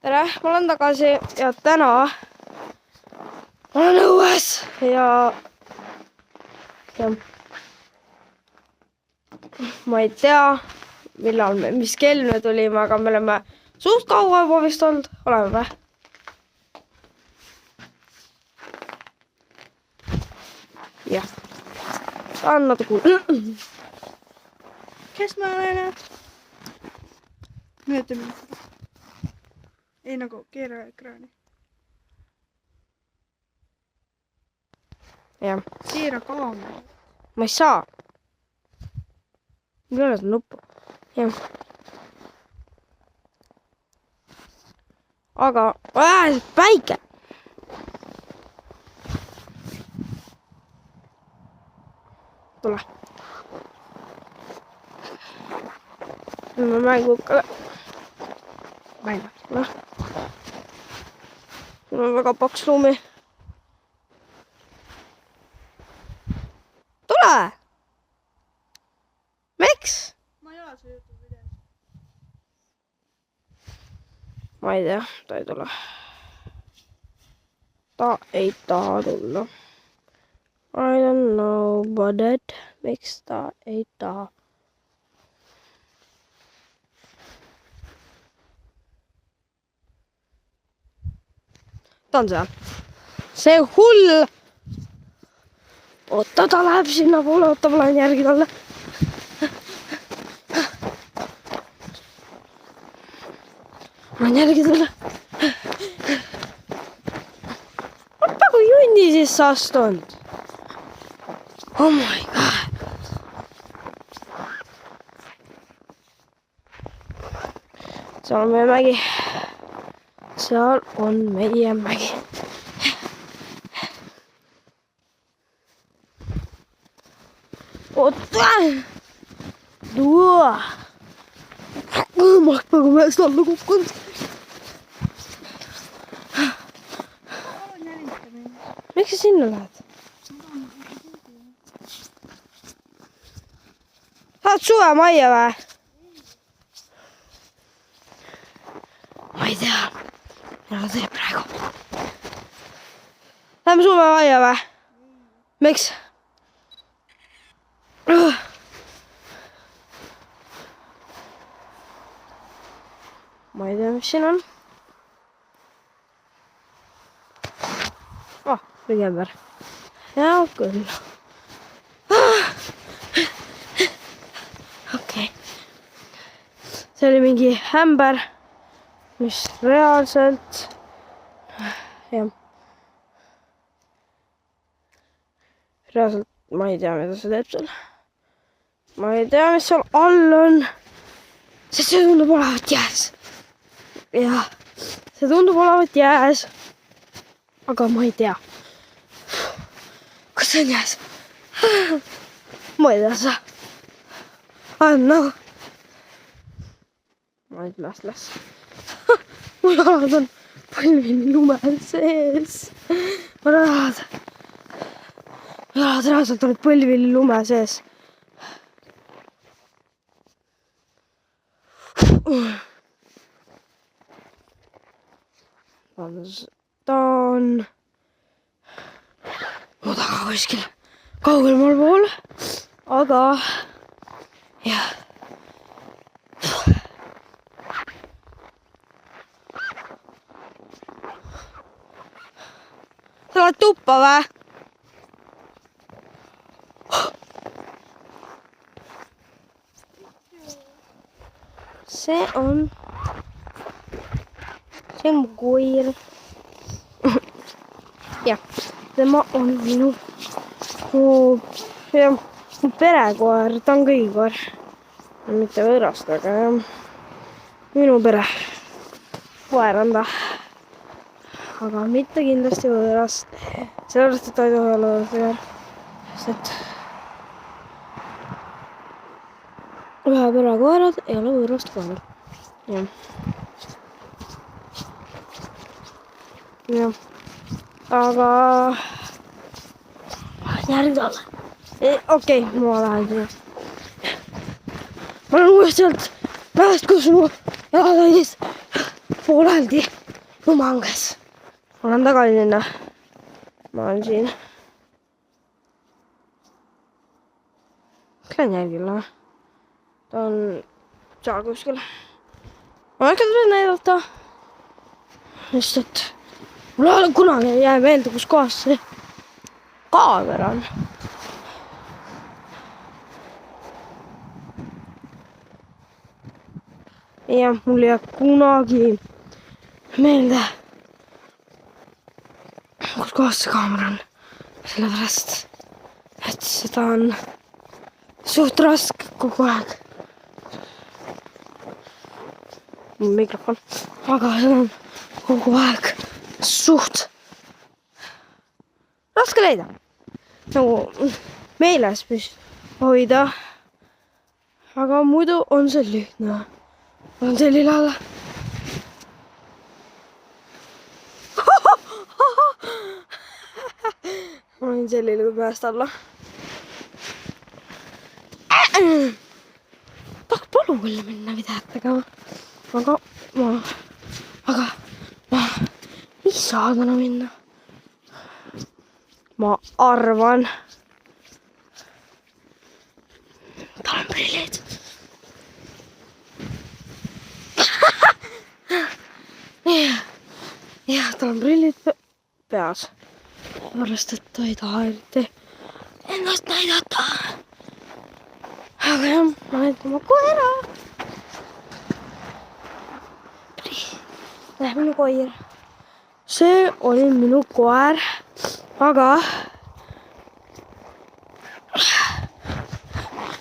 tere, ma olen tagasi ja täna ma olen õues ja ma ei tea, mis kell me tulime, aga me oleme suht kaua juba vist olnud, oleme või? Jah, saan natuke kes ma olen? Mõjuta mind. Ei nagu keera ekraani. Jah. Keera kaamera. Ma ei saa. Mul ei ole seda nuppu. Jah. Aga päike. Tule. Ma mängu noh. Siin on väga paks ruumi. Tule! Miks? Ma ei ole su YouTube videos. Ma ei tea, ta ei tule. Ta ei taha tulla. I don't know, but miks ta ei taha. Ta on seal. See hull. Oota, ta läheb sinna poole. Oota, ma lähen järgi talle. Ma lähen järgi talle. Oppa, kui junni sisse astunud. Oh my god. Seal on meie mägi. Seal on meie mägi. Oota! Tuo! Ma hakkan meest alla kukkunud. Miks sa sinna lähed? Saad suvemajja või? Ma ei tea. Mina teeb praegu. Lähme suvemajja või? Miks? Ma ei tea, mis siin on. Mingi ämber. Jaa, küll. Okei. See oli mingi ämber, mis reaalselt... Jah. Reaalselt ma ei tea, mida see teeb seal. Ma ei tea, mis seal all on. Sest see tundub olevat jääs. Jah, see tundub olevat jääs. Aga ma ei tea. Kas see on jääs? Ma ei tea seda. I don't know. Ma ei tea, las. Mu jalad on põlvini lume sees. Ma jalad reaalselt olid põlvini lume sees. Ta on mu taga kuskil kaugemal pool, aga jah. Sa oled tuppa või? See on mu koer. Jah, tema on minu perekoer, ta on kõigi koer. Mitte võõrast, aga minu pere koer on ta. Aga mitte kindlasti võõrast. Sellepärast, et ta ei tohi olla võõrast koer. Sest et ühe pere koerad ei ole võõrast koerad. Jah. Jah. Aga järgi talle. Okei, ma lähen sinna. Ma olen uuesti sealt mäest, kus mu jalad olid. pooleldi lumanges. Ma olen tagasi sinna. Ma olen siin. Lähen järgile. Ta on seal kuskil. Ma äkki tuleb näidata. Just, et mul ei ole kunagi jää meelde, kus kohas see kaamera on. Ja mul ei jää kunagi meelde, kus kohas see kaamera on. Sellepärast, et seda on suht raske kogu aeg. Mikrofon. Aga seda on kogu aeg suht raske leida. Nagu meeles hoida. Aga muidu on see lihtne. On see lille alla. Ma olin see lille peast alla. Tahaks Palukulle minna videot tegema. Aga ma ei saa täna minna. Ma arvan. Tal on prillid. Jah, tal on prillid peas. Pärast, et ta ei taha eriti ennast näidata. Aga jah, ma näitan oma koera. Läheb minu koer. See oli minu koer. Aga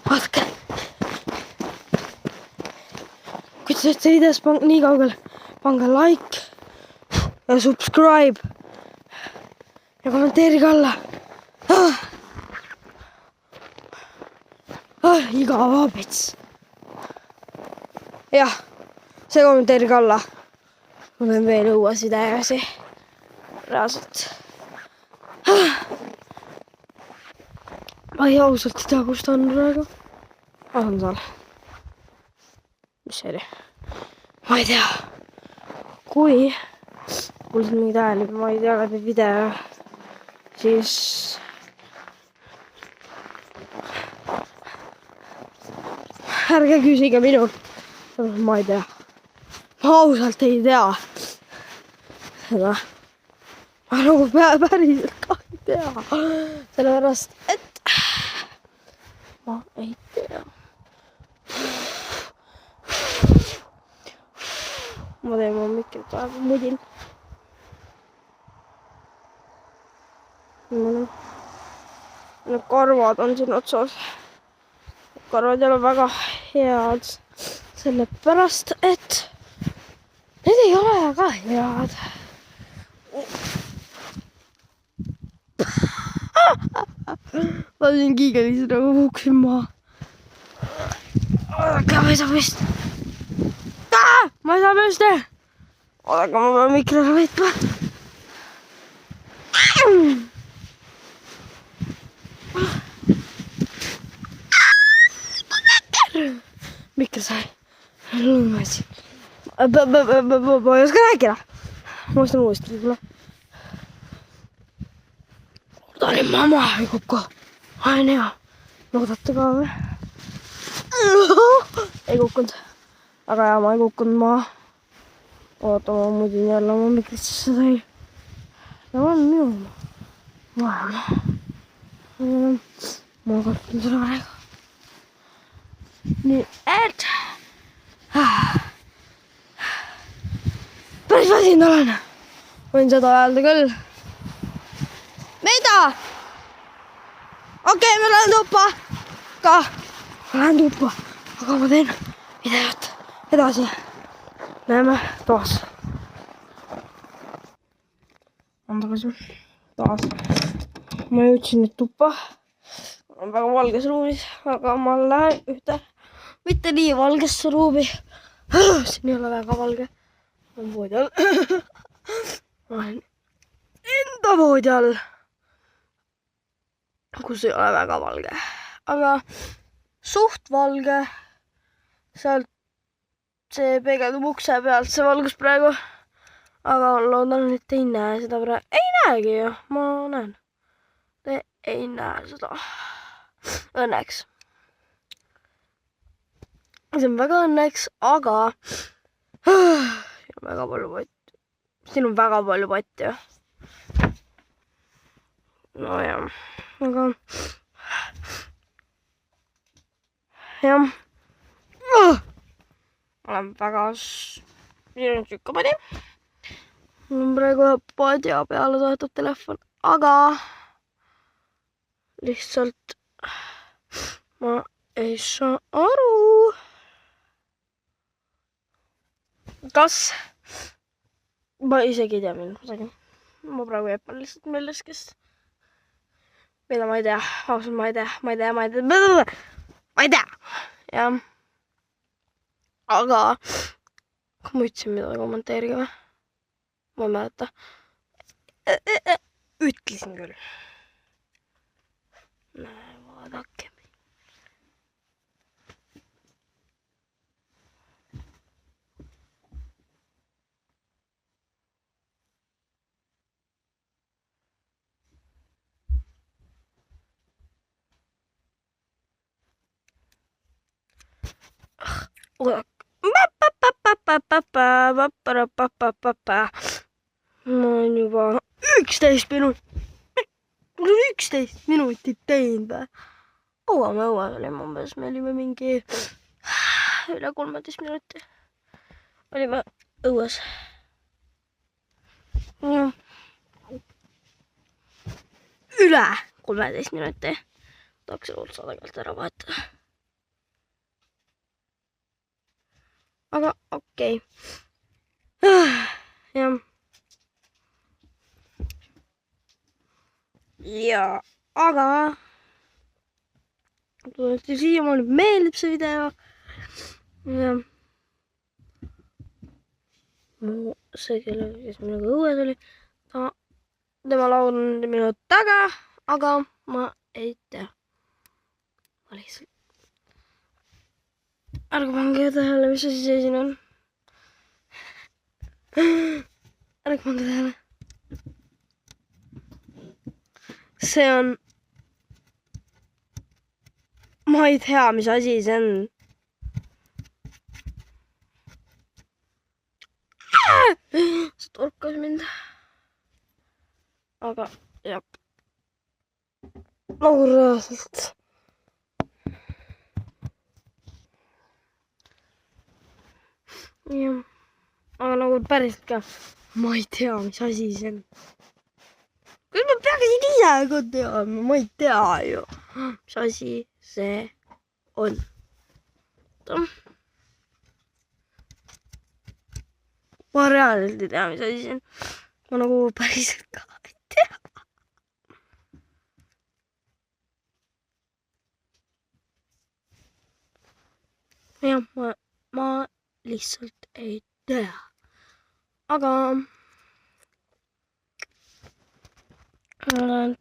vaadake. Kui te olete videos nii kaugel, pange like ja subscribe ja kommenteerige alla. Igav abits. Jah, see kommenteerige alla. Ma teen veel uusi täiesti. Reaalselt. Ma ei ausalt ei tea, kus ta on praegu. On seal. Mis see oli? Ma ei tea. Kui kuulsin mingid hääli, ma ei tea läbi video, siis ärge küsige minult. Ma ei tea. Ma ausalt ei tea seda. Ma nagu päriselt ka ei tea. Sellepärast, et ma ei tea. Ma teen mu mikrit praegu mudin. Need karvad on siin otsas. Karvad ei ole väga head. Sellepärast, et need ei ole väga head. Ma siin kiigelis nagu kuksin maha. Oodake, ma ei saa püsti. Ma ei saa püsti. Oodake, ma pean mikri ära võitma. Mikri sai. Lummasi. Ma ei oska rääkida. Ma ostan uuesti võib-olla. Loodan, mamma ei kukku. Aina hea. Loodate ka või? Ei kukkunud. Aga jah, ma ei kukkunud maha. Oota, ma mudin jälle oma mikrisse sai. Ja on minu maailma. Ma katsun selle praegu. Nii, et päris väsinud olen. Võin seda öelda küll. Mida? Okei, ma lähen tuppa. Ma lähen tuppa. Aga ma teen videot edasi. Näeme taas. On tagasi. Taas. Ma jõudsin nüüd tuppa. On väga valges ruumis, aga ma lähen ühte mitte nii valgesse ruumi. Siin ei ole väga valge. Ma olen voodi all. Ma olen enda voodi all. Kus ei ole väga valge. Aga suht valge. Sealt see peegeldub ukse pealt, see valgus praegu. Aga loodan, et te ei näe seda praegu. Ei näegi ju, ma näen. Te ei näe seda. Õnneks. See on väga õnneks, aga siin on väga palju potti. Siin on väga palju potti. No jah, aga jah. Olen väga sükkapadi. Mul on praegu padja peale toetab telefon, aga lihtsalt ma ei saa aru. Kas? Ma isegi ei tea midagi. Ma praegu jäpan lihtsalt milleskest. Mida ma ei tea. Ausalt, ma ei tea. Jah. Aga kui ma ütlesin midagi kommenteerige või? Ma ei mäleta. Ütlesin küll. Vaadake. Ma olen juba 11 minutit teinud või? Kaua me õues olime umbes, me olime mingi üle 13 minuti. Olime õues. Üle 13 minuti. Tahaks otsa tegelikult ära vahetada. Aga okei. Jah. Ja, aga tõesti siiamaani meeldib see video. Ja see, kes minuga õues oli, tema laul on minu taga, aga ma ei tea. Ma lihtsalt ärge pange tähele, mis asi see siin on. Ärge pange tähele. See on... Ma ei tea, mis asi see on. See torkas mind. Aga jah. Nagu reaalselt. Jah. Aga nagu päriselt ka. Ma ei tea, mis asi see on. Kas ma peaksin ise ka teadma? Ma ei tea ju, mis asi see on. Ma reaalselt ei tea, mis asi see on. Ma nagu päriselt ka ei tea. Jah, ma lihtsalt ei tea. Aga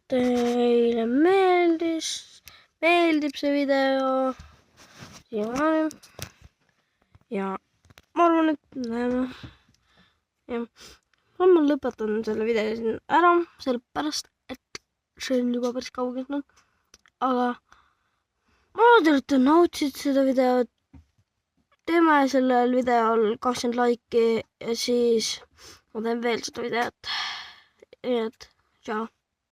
teile meeldib see video. Ja ma arvan, et näeme. Ja ma lõpetan selle video siin ära, sellepärast, et see on juba päris kaugelt. Aga ma loodan, et te nautisid seda videot. Teeme sellel videol 20 laiki ja siis ma teen veel seda videot. Nii et, tšau.